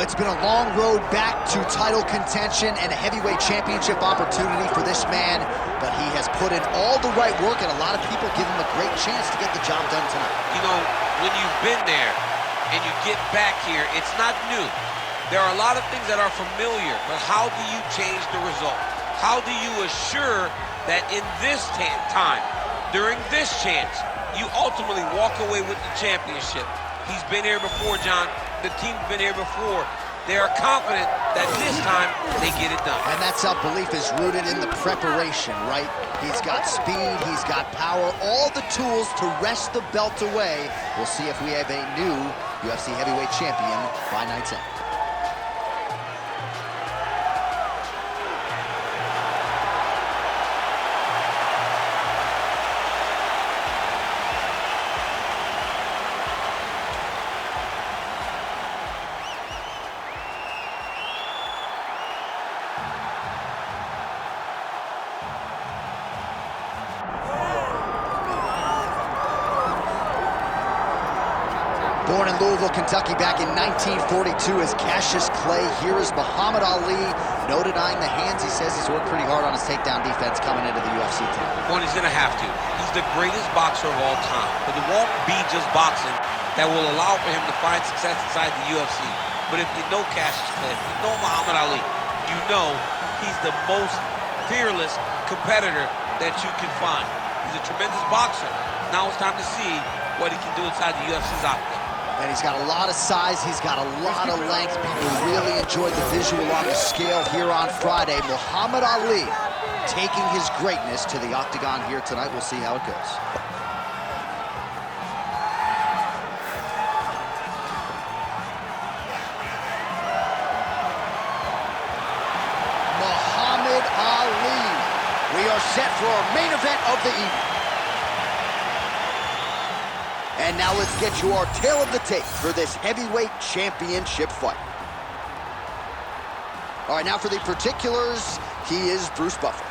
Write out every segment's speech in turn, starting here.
it's been a long road back to title contention and a heavyweight championship opportunity for this man, but he has put in all the right work, and a lot of people give him a great chance to get the job done tonight. You know, when you've been there and you get back here, it's not new. There are a lot of things that are familiar, but how do you change the result? How do you assure that in this time, during this chance, you ultimately walk away with the championship? He's been here before, John. The team's been here before. They are confident that this time they get it done. And that self-belief is rooted in the preparation, right? He's got speed, he's got power, all the tools to wrest the belt away. We'll see if we have a new UFC heavyweight champion by night's end. Born in Louisville, Kentucky back in 1942 as Cassius Clay, here is Muhammad Ali. No denying the hands. He says he's worked pretty hard on his takedown defense coming into the UFC team. Well, he's going to have to. He's the greatest boxer of all time. But it won't be just boxing that will allow for him to find success inside the UFC. But if you know Cassius Clay, if you know Muhammad Ali, you know he's the most fearless competitor that you can find. He's a tremendous boxer. Now it's time to see what he can do inside the UFC's octagon. And he's got a lot of size, he's got a lot of length. People really enjoyed the visual on the scale here on Friday. Muhammad Ali taking his greatness to the octagon here tonight. We'll see how it goes. Muhammad Ali. We are set for our main event of the evening. And now let's get you our tale of the tape for this heavyweight championship fight. All right, now for the particulars, he is Bruce Buffer.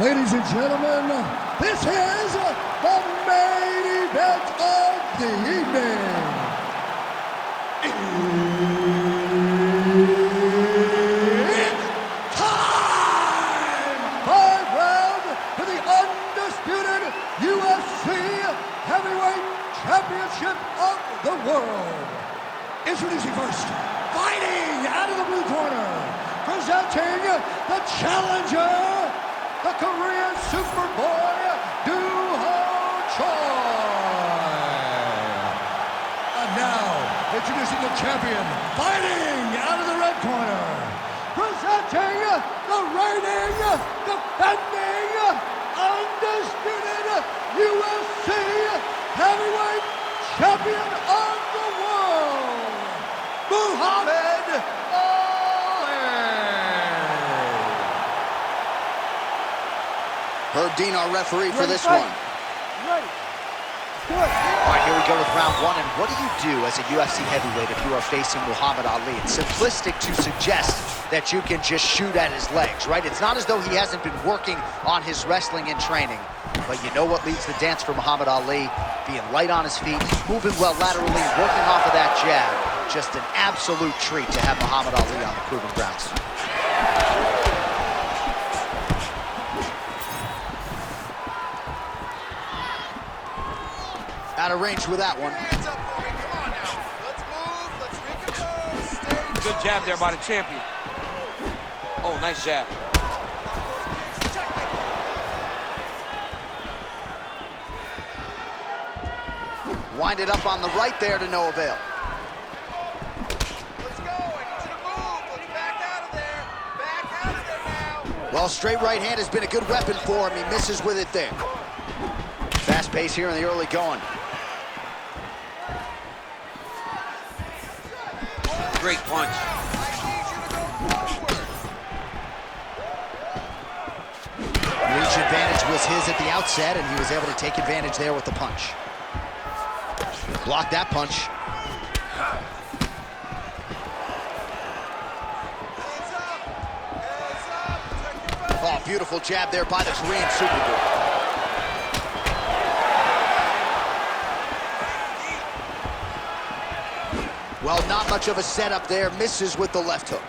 Ladies and gentlemen, this is the main event of the evening. It's time! 5 rounds for the undisputed UFC Heavyweight Championship of the world. Introducing first, fighting out of the blue corner, presenting the challenger, the Korean Superboy, Duho Choi. And now, introducing the champion, fighting out of the red corner, presenting the reigning, defending, undisputed UFC Heavyweight Champion of the world, Muhammad Ali. Herb Dean, our referee for this one. Ready. Good. All right, here we go with round one. And what do you do as a UFC heavyweight if you are facing Muhammad Ali? It's simplistic to suggest that you can just shoot at his legs, right? It's not as though he hasn't been working on his wrestling and training. But you know what leads the dance for Muhammad Ali? Being light on his feet, moving well laterally, working off of that jab. Just an absolute treat to have Muhammad Ali on the proven ground tonight. Out of range with that one. Hands up for me. Come on now. Let's move. Let's recompose. Stay. Good jab there by the champion. Oh, nice jab. Winded up on the right there to no avail. Let's go. I need you to move. Let's back out of there. Back out of there now. Well, straight right hand has been a good weapon for him. He misses with it there. Fast pace here in the early going. Great punch. Reach advantage was his at the outset, and he was able to take advantage there with the punch. Blocked that punch. Oh, beautiful jab there by the Korean Superboy. Well, not much of a setup there. Misses with the left hook.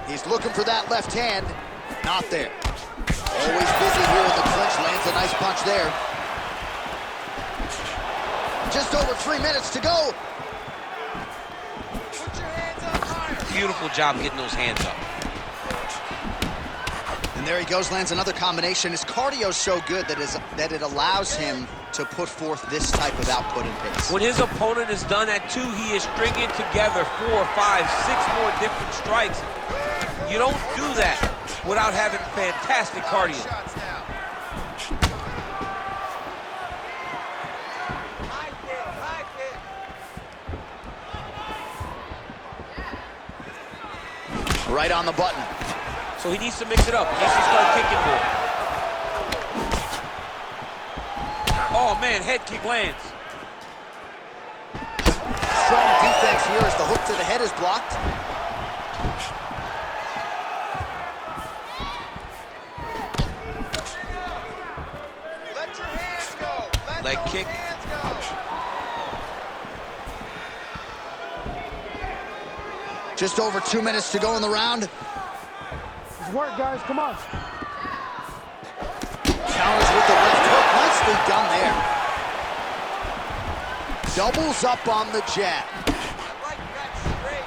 He's looking for that left hand. Not there. Always busy here in the clinch. Lands a nice punch there. Just over 3 minutes to go. Put your hands up higher. Beautiful job getting those hands up. And there he goes, lands another combination. His cardio's so good that it allows him to put forth this type of output and pace. When his opponent is done at 2, he is stringing together 4, 5, 6 more different strikes. You don't do that without having fantastic cardio. Shots now. High kick. Right on the button. So he needs to mix it up. He needs to start kicking more. Oh, man, head kick lands. Strong defense here as the hook to the head is blocked. Let your hands go. Let Leg those kick. hands go. Just over 2 minutes to go in the round. Work, guys, come on. Counters with the left hook. Nicely done there. Doubles up on the jab. I like that straight.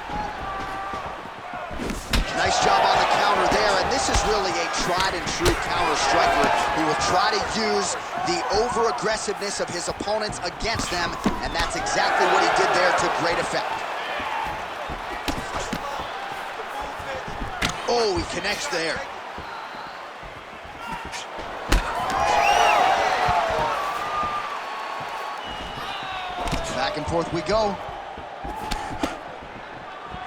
Nice job on the counter there, and this is really a tried and true counter striker who will try to use the over-aggressiveness of his opponents against them, and that's exactly what he did there to great effect. Oh, he connects there. Back and forth we go. Come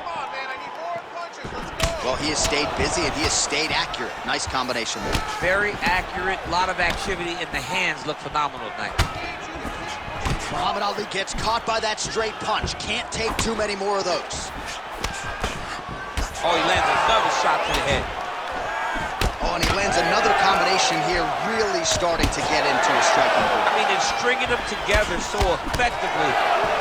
on, man. I need more punches. Let's go. Well, he has stayed busy and he has stayed accurate. Nice combination there. Very accurate, a lot of activity, and the hands look phenomenal tonight. Muhammad Ali gets caught by that straight punch. Can't take too many more of those. Oh, he lands another shot to the head. Oh, and he lands another combination here, really starting to get into a striking move. I mean, and stringing them together so effectively,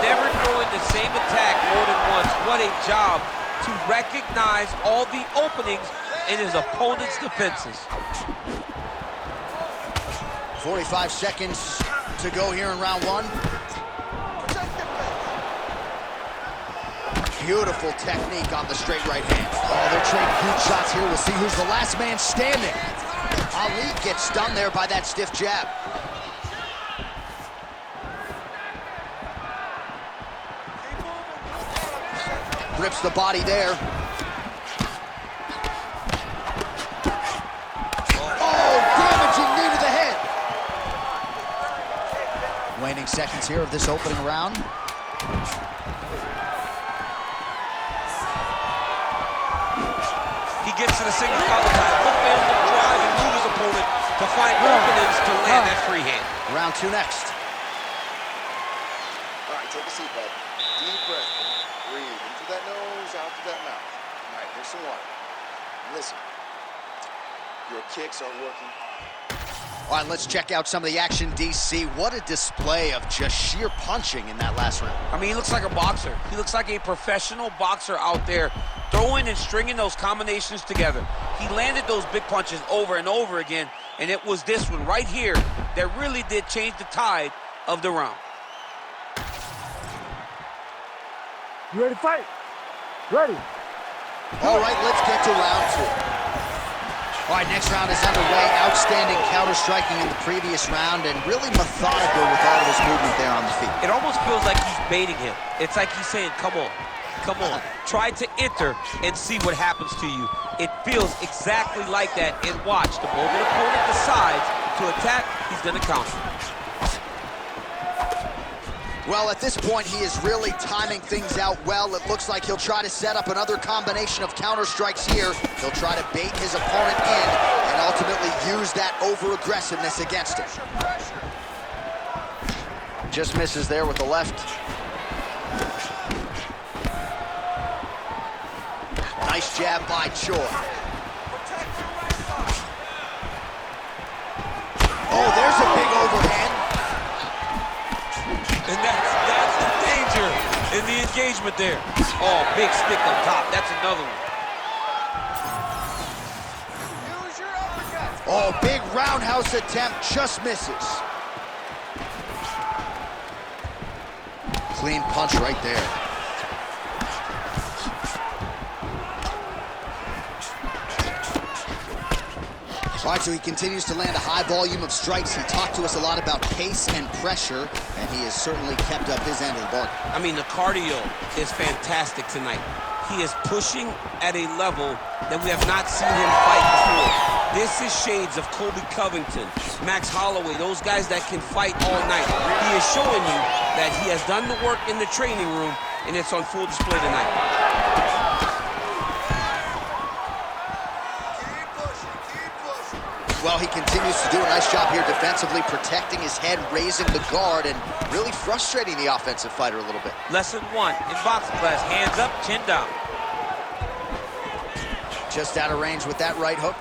never throwing the same attack more than once. What a job to recognize all the openings in his opponent's defenses. 45 seconds to go here in round one. Beautiful technique on the straight right hand. Oh, they're trading huge shots here. We'll see who's the last man standing. Ali gets stunned there by that stiff jab. Rips the body there. Oh, damaging knee to the head. Waning seconds here of this opening round. He gets to the single collar time. Look for him to drive and move his opponent to find openings to land that free hand. Round two next. All right, take a seat, bud. Deep breath. Breathe in through that nose, out through that mouth. All right, here's some water. Listen, your kicks are working. All right, let's check out some of the action, DC. What a display of just sheer punching in that last round. I mean, he looks like a boxer. He looks like a professional boxer out there, throwing and stringing those combinations together. He landed those big punches over and over again, and it was this one right here that really did change the tide of the round. You ready to fight? Ready. All right, let's get to round two. All right, next round is underway. Outstanding counter-striking in the previous round and really methodical with all of his movement there on the feet. It almost feels like he's baiting him. It's like he's saying, come on, come on. Try to enter and see what happens to you. It feels exactly like that. And watch, the moment opponent decides to attack, he's going to counter. Well, at this point, he is really timing things out well. It looks like he'll try to set up another combination of counter strikes here. He'll try to bait his opponent in and ultimately use that over-aggressiveness against him. Just misses there with the left. Nice jab by Choi. Oh, there's a big overhand. Getting the engagement there. Oh, big stick up top. That's another one. Use your uppercut. Oh, big roundhouse attempt, just misses. Clean punch right there. All right, so he continues to land a high volume of strikes. He talked to us a lot about pace and pressure, and he has certainly kept up his end of the bargain. I mean, the cardio is fantastic tonight. He is pushing at a level that we have not seen him fight before. This is shades of Colby Covington, Max Holloway, those guys that can fight all night. He is showing you that he has done the work in the training room, and it's on full display tonight. Well, he continues to do a nice job here defensively, protecting his head, raising the guard, and really frustrating the offensive fighter a little bit. Lesson 1 in boxing class, hands up, chin down. Just out of range with that right hook.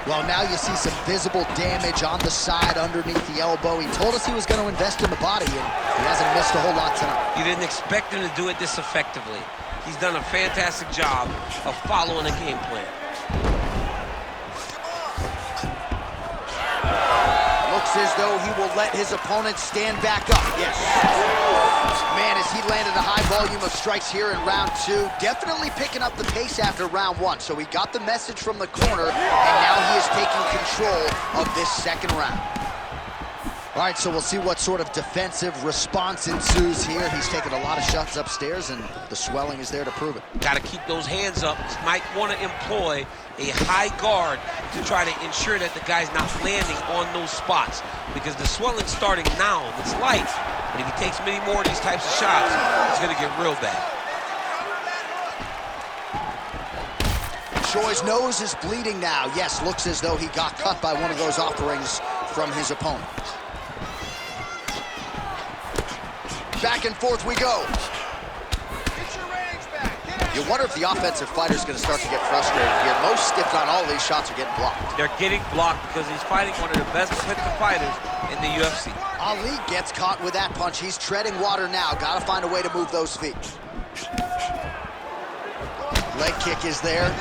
Well, now you see some visible damage on the side underneath the elbow. He told us he was going to invest in the body, and he hasn't missed a whole lot tonight. You didn't expect him to do it this effectively. He's done a fantastic job of following a game plan. Looks as though he will let his opponent stand back up. Yes. Man, as he landed a high volume of strikes here in round 2, definitely picking up the pace after round 1. So he got the message from the corner, and now he is taking control of this second round. All right, so we'll see what sort of defensive response ensues here. He's taken a lot of shots upstairs, and the swelling is there to prove it. Got to keep those hands up. Might want to employ a high guard to try to ensure that the guy's not landing on those spots, because the swelling's starting now. It's light, but if he takes many more of these types of shots, it's going to get real bad. Choi's nose is bleeding now. Yes, looks as though he got cut by one of those offerings from his opponent. Back and forth we go. Get your range back. Get out. You wonder if the offensive fighter is going to start to get frustrated here. Most, if not all, of these shots are getting blocked. They're getting blocked because he's fighting one of the best defensive fighters in the UFC. Ali gets caught with that punch. He's treading water now. Got to find a way to move those feet. Leg kick is there.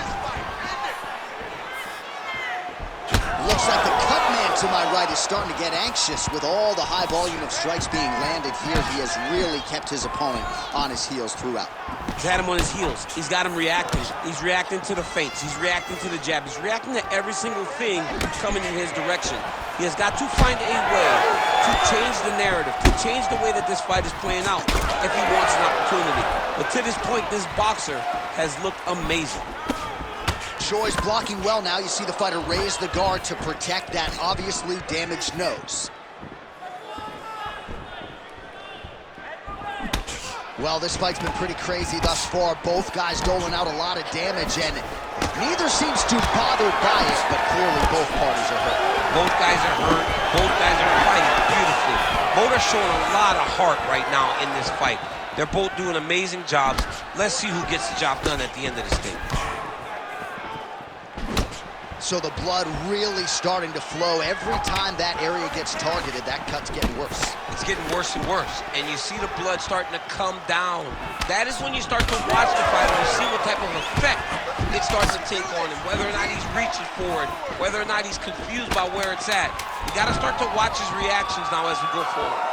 Looks like the cut man to my right is starting to get anxious with all the high volume of strikes being landed here. He has really kept his opponent on his heels throughout. He's had him on his heels. He's got him reacting. He's reacting to the feints. He's reacting to the jab. He's reacting to every single thing coming in his direction. He has got to find a way to change the narrative, to change the way that this fight is playing out if he wants an opportunity. But to this point, this boxer has looked amazing. Choi's blocking well now. You see the fighter raise the guard to protect that obviously damaged nose. Well, this fight's been pretty crazy thus far. Both guys doling out a lot of damage, and neither seems too bothered by it, but clearly both parties are hurt. Both guys are hurt. Both guys are fighting beautifully. Both are showing a lot of heart right now in this fight. They're both doing amazing jobs. Let's see who gets the job done at the end of this thing. So the blood really starting to flow. Every time that area gets targeted, that cut's getting worse. It's getting worse and worse, and you see the blood starting to come down. That is when you start to watch the fight and you see what type of effect it starts to take on him, whether or not he's reaching for it, whether or not he's confused by where it's at. You got to start to watch his reactions now as we go forward.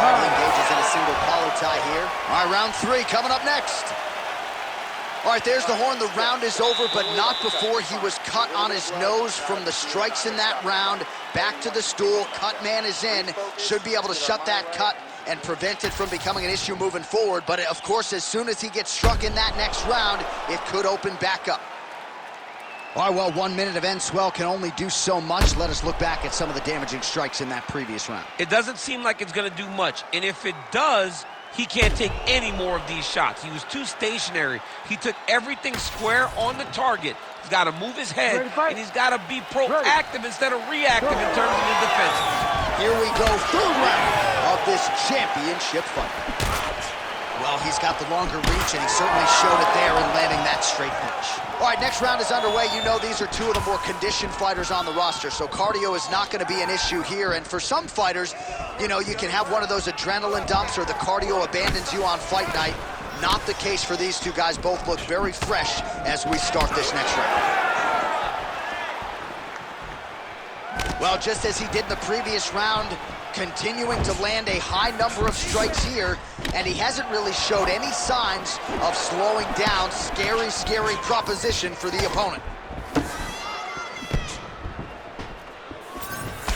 Engages in a single collar tie here. All right, round 3 coming up next. All right, there's the horn. The round is over, but not before he was cut on his nose from the strikes in that round. Back to the stool. Cut man is in. Should be able to shut that cut and prevent it from becoming an issue moving forward. But, of course, as soon as he gets struck in that next round, it could open back up. All right, well, 1 minute of end swell can only do so much. Let us look back at some of the damaging strikes in that previous round. It doesn't seem like it's going to do much, and if it does, he can't take any more of these shots. He was too stationary. He took everything square on the target. He's got to move his head, and he's got to be proactive instead of reactive in terms of his defense. Here we go, third round of this championship fight. Well, he's got the longer reach, and he certainly showed it there in landing that straight punch. All right, next round is underway. You know these are two of the more conditioned fighters on the roster, so cardio is not going to be an issue here. And for some fighters, you know, you can have one of those adrenaline dumps or the cardio abandons you on fight night. Not the case for these two guys. Both look very fresh as we start this next round. Well, just as he did in the previous round, continuing to land a high number of strikes here, and he hasn't really showed any signs of slowing down. Scary, scary proposition for the opponent.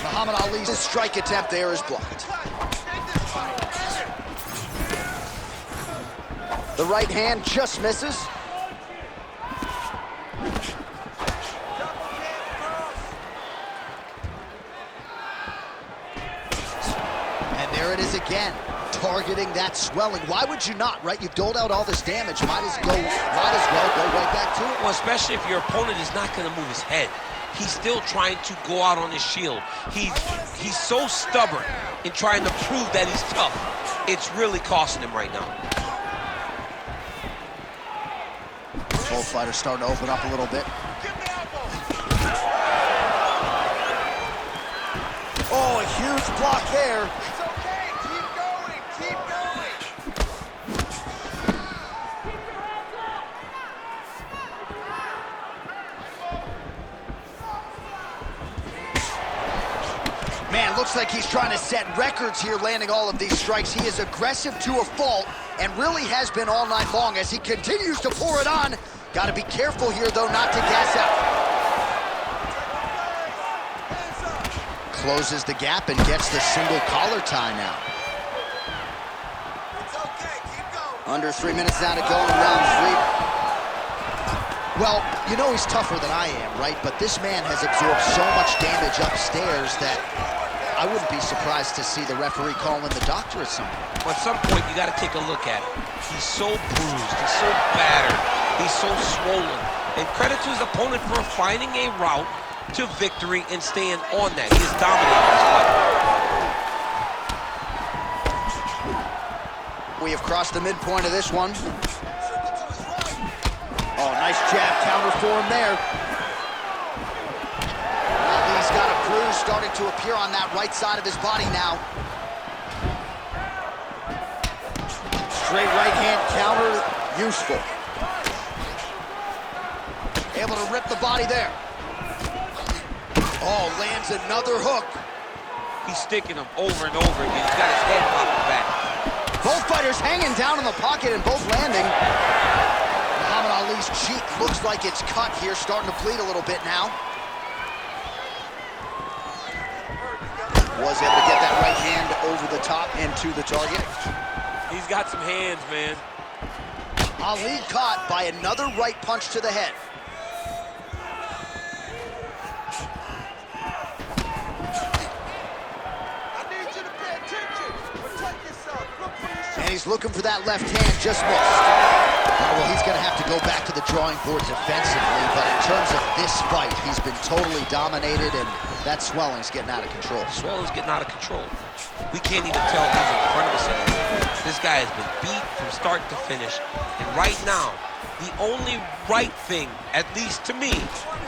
Muhammad Ali's strike attempt there is blocked. The right hand just misses. There it is again, targeting that swelling. Why would you not, right? You've doled out all this damage. Might as well go right back to it. Well, especially if your opponent is not going to move his head. He's still trying to go out on his shield. He's so stubborn in trying to prove that he's tough. It's really costing him right now. Both fighters starting to open up a little bit. Oh, a huge block there. Man, looks like he's trying to set records here, landing all of these strikes. He is aggressive to a fault and really has been all night long as he continues to pour it on. Got to be careful here, though, not to gas out. Closes the gap and gets the single collar tie now. Under 3 minutes now to go in round 3. Well, you know he's tougher than I am, right? But this man has absorbed so much damage upstairs that I wouldn't be surprised to see the referee call in the doctor at some point. At some point, you got to take a look at it. He's so bruised, he's so battered, he's so swollen. And credit to his opponent for finding a route to victory and staying on that. He is dominating this fight. We have crossed the midpoint of this one. Oh, nice jab counter for him there. Ali's got a bruise starting to appear on that right side of his body now. Straight right hand counter, useful. Able to rip the body there. Oh, lands another hook. He's sticking him over and over again. He's got his head popping back. Both fighters hanging down in the pocket and both landing. Muhammad Ali's cheek looks like it's cut here, starting to bleed a little bit now. Was able to get that right hand over the top and to the target. He's got some hands, man. Ali caught by another right punch to the head. And he's looking for that left hand, just missed. Well, he's going to have to go back to the drawing board defensively, but in terms of this fight, he's been totally dominated, and that swelling's getting out of control. Swelling's getting out of control. We can't even tell who's in front of us anymore. This guy has been beat from start to finish, and right now, the only right thing, at least to me,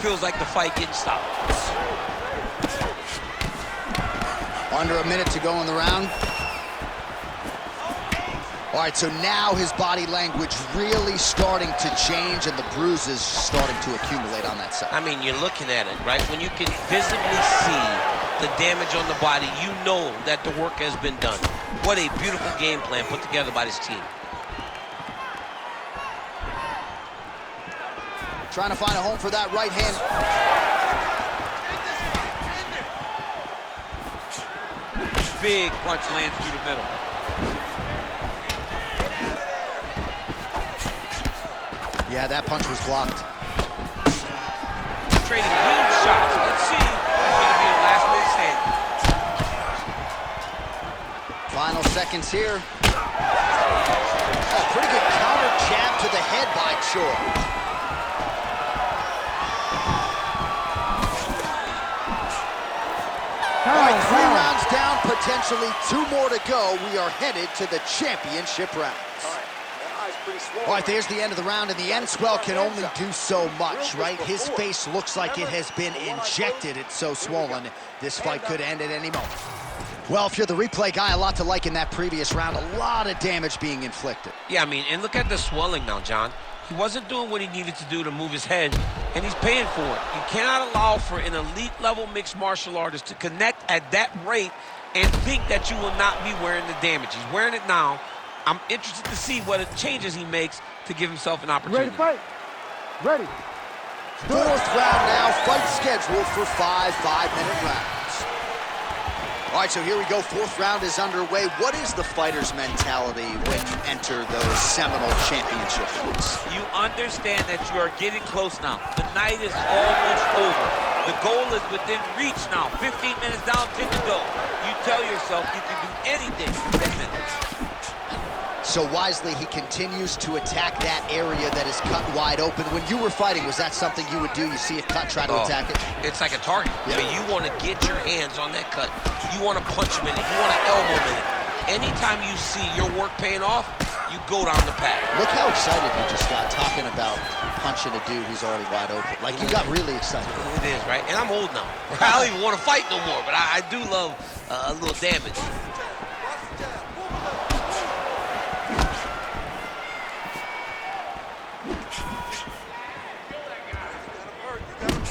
feels like the fight getting stopped. Under a minute to go in the round. All right, so now his body language really starting to change and the bruises starting to accumulate on that side. I mean, you're looking at it, right? When you can visibly see the damage on the body, you know that the work has been done. What a beautiful game plan put together by this team. Trying to find a home for that right hand. Big punch lands through the middle. Yeah, that punch was blocked. Trading huge shots. Let's see who's going to be the last man standing. Final seconds here. Oh, pretty good counter jab to the head by Chor. All right, 3 rounds down, potentially 2 more to go. We are headed to the championship rounds. All right. pretty swollen. All right, there's the end of the round, and the end swell can only do so much, right? His face looks like it has been injected. It's so swollen. This fight could end at any moment. Well, if you're the replay guy, a lot to like in that previous round. A lot of damage being inflicted. Yeah, I mean, and look at the swelling now, John. He wasn't doing what he needed to do to move his head, and he's paying for it. You cannot allow for an elite-level mixed martial artist to connect at that rate and think that you will not be wearing the damage. He's wearing it now. I'm interested to see what changes he makes to give himself an opportunity. Ready to fight? Ready. Fourth round now, fight scheduled for 5 5-minute rounds. All right, so here we go. Fourth round is underway. What is the fighter's mentality when you enter those seminal championship fights? You understand that you are getting close now. The night is almost over. The goal is within reach now. 15 minutes down, 10 to go. You tell yourself you can do anything in 10 minutes. So wisely, he continues to attack that area that is cut wide open. When you were fighting, was that something you would do? You see it cut, try to attack it? It's like a target. Yeah. I mean, you want to get your hands on that cut. You want to punch him in it. You want to elbow him in it. Anytime you see your work paying off, you go down the path. Look how excited you just got talking about punching a dude who's already wide open. Like, you got really excited. It is, right? And I'm old now. I don't even want to fight no more, but I do love a little damage.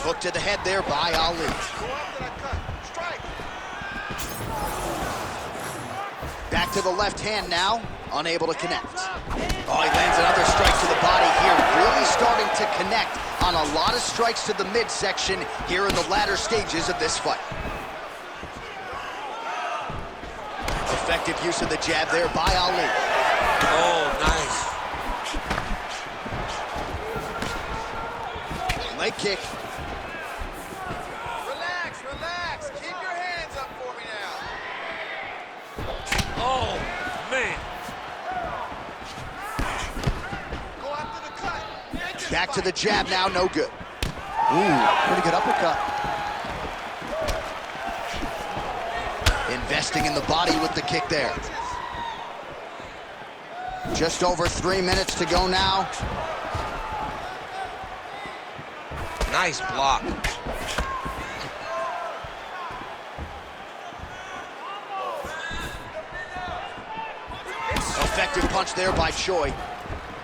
Hook to the head there by Ali. Go after that cut. Strike. Back to the left hand now, unable to connect. Oh, he lands another strike to the body here, really starting to connect on a lot of strikes to the midsection here in the latter stages of this fight. Effective use of the jab there by Ali. Oh, nice. Leg kick. Relax, relax. Keep your hands up for me now. Oh, man. Go after the cut. End this Back to the fight. jab now, no good. Ooh, pretty good uppercut. Investing in the body with the kick there. Just over 3 minutes to go now. Nice block. Effective punch there by Choi.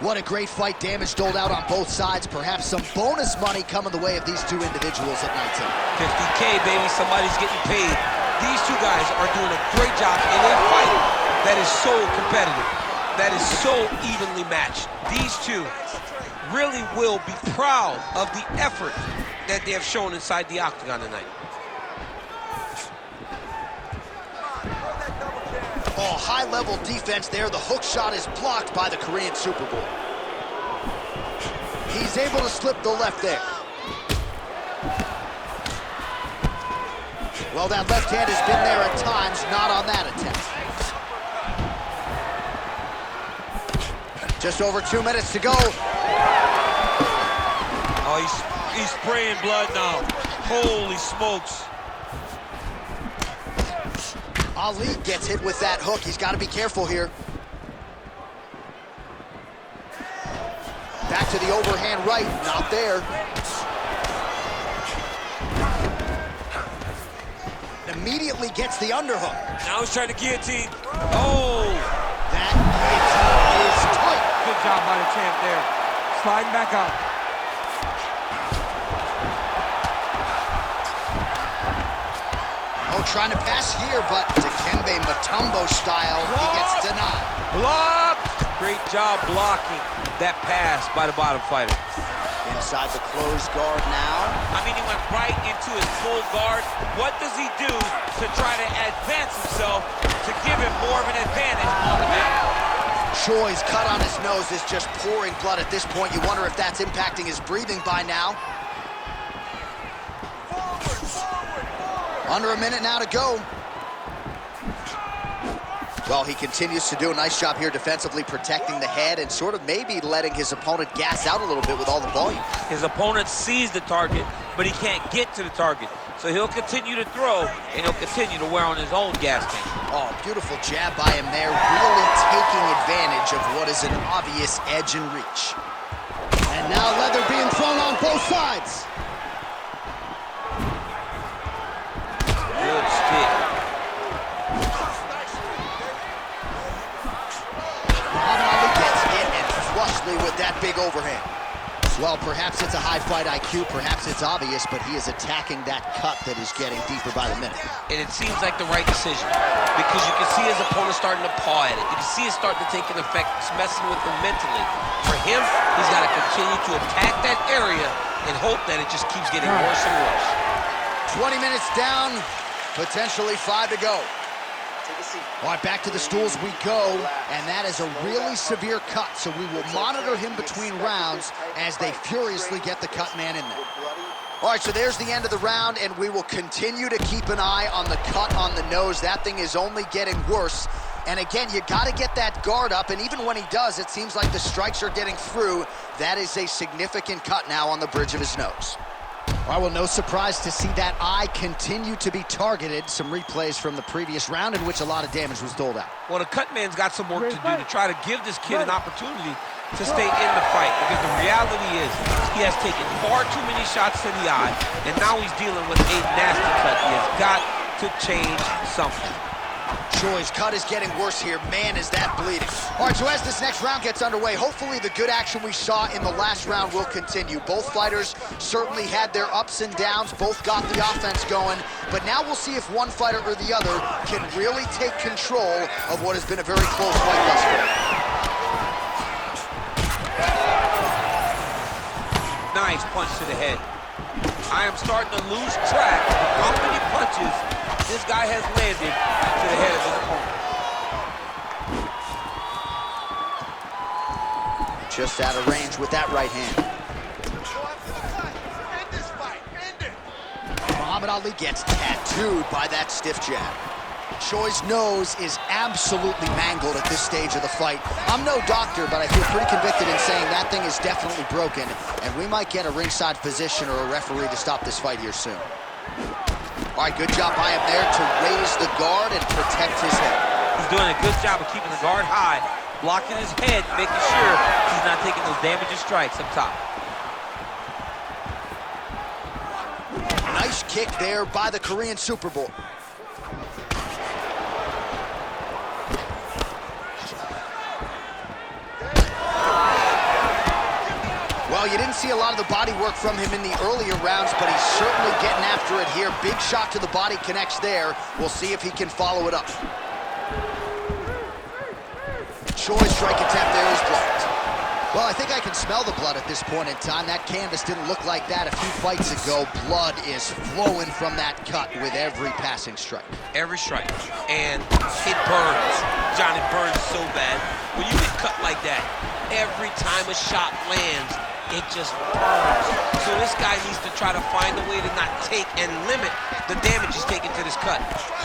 What a great fight. Damage doled out on both sides. Perhaps some bonus money coming the way of these two individuals at night team. 50K, baby. Somebody's getting paid. These two guys are doing a great job in a fight that is so competitive, that is so evenly matched. These two really will be proud of the effort that they have shown inside the octagon tonight. Oh, high-level defense there. The hook shot is blocked by the Korean Superboy. He's able to slip the left there. Well, that left hand has been there at times, not on that attempt. Just over 2 minutes to go. Oh, he's spraying blood now. Holy smokes. Ali gets hit with that hook. He's got to be careful here. Back to the overhand right, not there. Immediately gets the underhook. Now he's trying to guillotine. Oh! That guillotine is tight. Good job by the champ there. Sliding back out. Oh, trying to pass here, but Dikembe Mutombo style, he gets denied. Blocked! Great job blocking that pass by the bottom fighter. Inside the closed guard now. I mean, he went right into his full guard. What does he do to try to advance himself to give him more of an advantage on the mat? Choi's cut on his nose is just pouring blood at this point. You wonder if that's impacting his breathing by now. Under a minute now to go. Well, he continues to do a nice job here defensively protecting the head and sort of maybe letting his opponent gas out a little bit with all the volume. His opponent sees the target, but he can't get to the target. So he'll continue to throw, and he'll continue to wear on his own gas tank. Oh, beautiful jab by him there, really taking advantage of what is an obvious edge and reach. And now leather being thrown on both sides. Good stick. Muhammad Ali gets hit and flushly with that big overhand. Well, perhaps it's a high fight IQ, perhaps it's obvious, but he is attacking that cut that is getting deeper by the minute. And it seems like the right decision because you can see his opponent starting to paw at it. You can see it starting to take an effect. It's messing with him mentally. For him, he's got to continue to attack that area and hope that it just keeps getting worse and worse. 20 minutes down, potentially 5 to go. Take a seat. All right, back to the stools we go, and that is a really severe cut, so we will monitor him between rounds as they furiously get the cut man in there. All right, so there's the end of the round, and we will continue to keep an eye on the cut on the nose. That thing is only getting worse. And again, you got to get that guard up, and even when he does, it seems like the strikes are getting through. That is a significant cut now on the bridge of his nose. Well, no surprise to see that eye continue to be targeted. Some replays from the previous round in which a lot of damage was doled out. Well, the cut man's got some work to do to try to give this kid an opportunity to stay in the fight, because the reality is he has taken far too many shots to the eye, and now he's dealing with a nasty cut. He has got to change something. Choi's cut is getting worse here. Man, is that bleeding. All right, so as this next round gets underway, hopefully the good action we saw in the last round will continue. Both fighters certainly had their ups and downs. Both got the offense going. But now we'll see if one fighter or the other can really take control of what has been a very close fight thus far. Nice punch to the head. I am starting to lose track of how many punches this guy has landed to the head of his opponent. Just out of range with that right hand. Go after the cut. End this fight. End it. Muhammad Ali gets tattooed by that stiff jab. Choi's nose is absolutely mangled at this stage of the fight. I'm no doctor, but I feel pretty convicted in saying that thing is definitely broken, and we might get a ringside physician or a referee to stop this fight here soon. All right, good job by him there to raise the guard and protect his head. He's doing a good job of keeping the guard high, blocking his head, making sure he's not taking those damaging strikes up top. Nice kick there by the Korean Superboy. Well, you didn't see a lot of the body work from him in the earlier rounds, but he's certainly getting after it here. Big shot to the body connects there. We'll see if he can follow it up. Choi's strike attempt there is blocked. Well, I think I can smell the blood at this point in time. That canvas didn't look like that a few fights ago. Blood is flowing from that cut with every passing strike. Every strike. And it burns. John, it burns so bad. When you get cut like that, every time a shot lands, it just burns. So this guy needs to try to find a way to not take and limit the damage he's taking to this cut.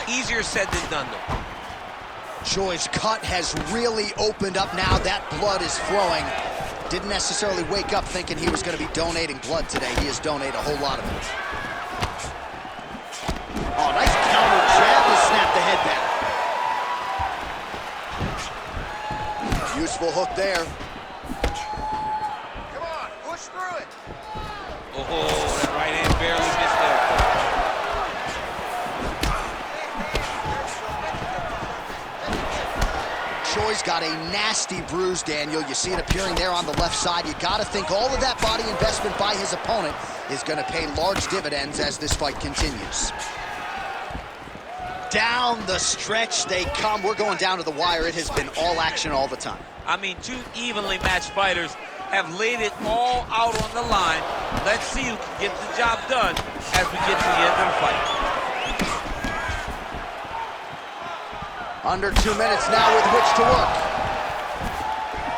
Easier said than done, though. Choi's cut has really opened up now. That blood is flowing. Didn't necessarily wake up thinking he was going to be donating blood today. He has donated a whole lot of it. Oh, nice counter jab to snap the head back. Useful hook there. Come on, push through it. Oh, that right hand barely missed there. Choi's got a nasty bruise, Daniel. You see it appearing there on the left side. You got to think all of that body investment by his opponent is going to pay large dividends as this fight continues. Down the stretch they come. We're going down to the wire. It has been all action all the time. I mean, two evenly matched fighters have laid it all out on the line. Let's see who can get the job done as we get to the end of the fight. Under 2 minutes now with which to work.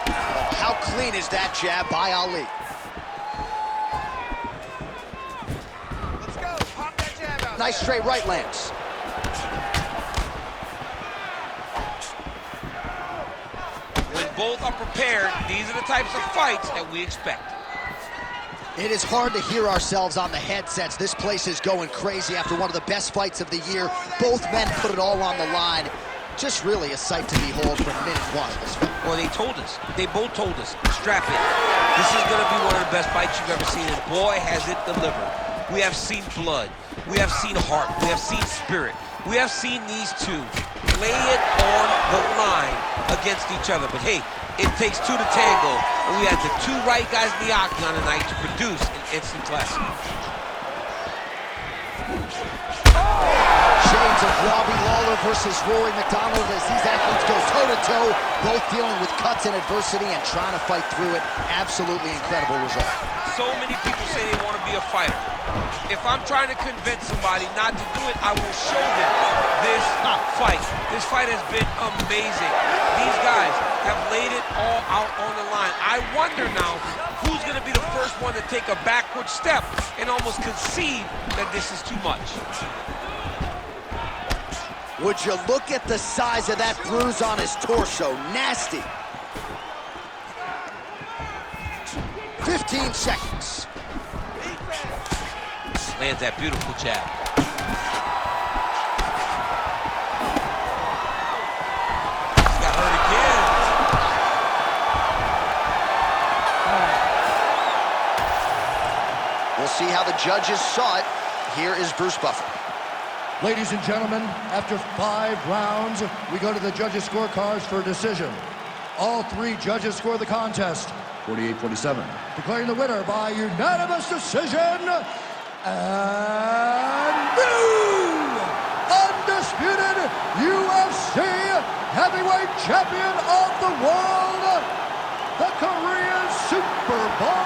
Oh, how clean is that jab by Ali? Let's go. Pop that jab out. Nice straight right lands. When both are prepared, these are the types of fights that we expect. It is hard to hear ourselves on the headsets. This place is going crazy after one of the best fights of the year. Both men put it all on the line. Just really a sight to behold from minute one of this fight. Well, they told us. They both told us. Strap in. This is going to be one of the best fights you've ever seen, and boy, has it delivered. We have seen blood. We have seen heart. We have seen spirit. We have seen these two lay it on the line against each other. But hey, it takes two to tango, and we had the two right guys in the octagon tonight to produce an instant classic. Shades of Robbie Lawler versus Rory McDonald as these athletes go toe-to-toe, both dealing with cuts and adversity and trying to fight through it. Absolutely incredible result. So many people say they want to be a fighter. If I'm trying to convince somebody not to do it, I will show them this fight. This fight has been amazing. These guys have laid it all out on the line. I wonder now who's going to be the first one to take a backward step and almost concede that this is too much. Would you look at the size of that bruise on his torso? Nasty. 15 seconds. Lands that beautiful jab. He got hurt again. We'll see how the judges saw it. Here is Bruce Buffer. Ladies and gentlemen, after 5 rounds, we go to the judges' scorecards for a decision. All 3 judges score the contest 48-47. Declaring the winner by unanimous decision, and new undisputed UFC heavyweight champion of the world, the Korean Superboy,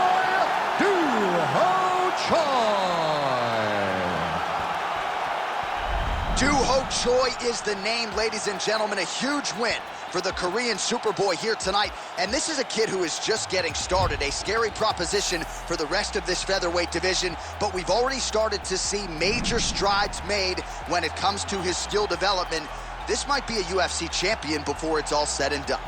Duho Choi is the name, ladies and gentlemen. A huge win for the Korean Superboy here tonight. And this is a kid who is just getting started. A scary proposition for the rest of this featherweight division. But we've already started to see major strides made when it comes to his skill development. This might be a UFC champion before it's all said and done.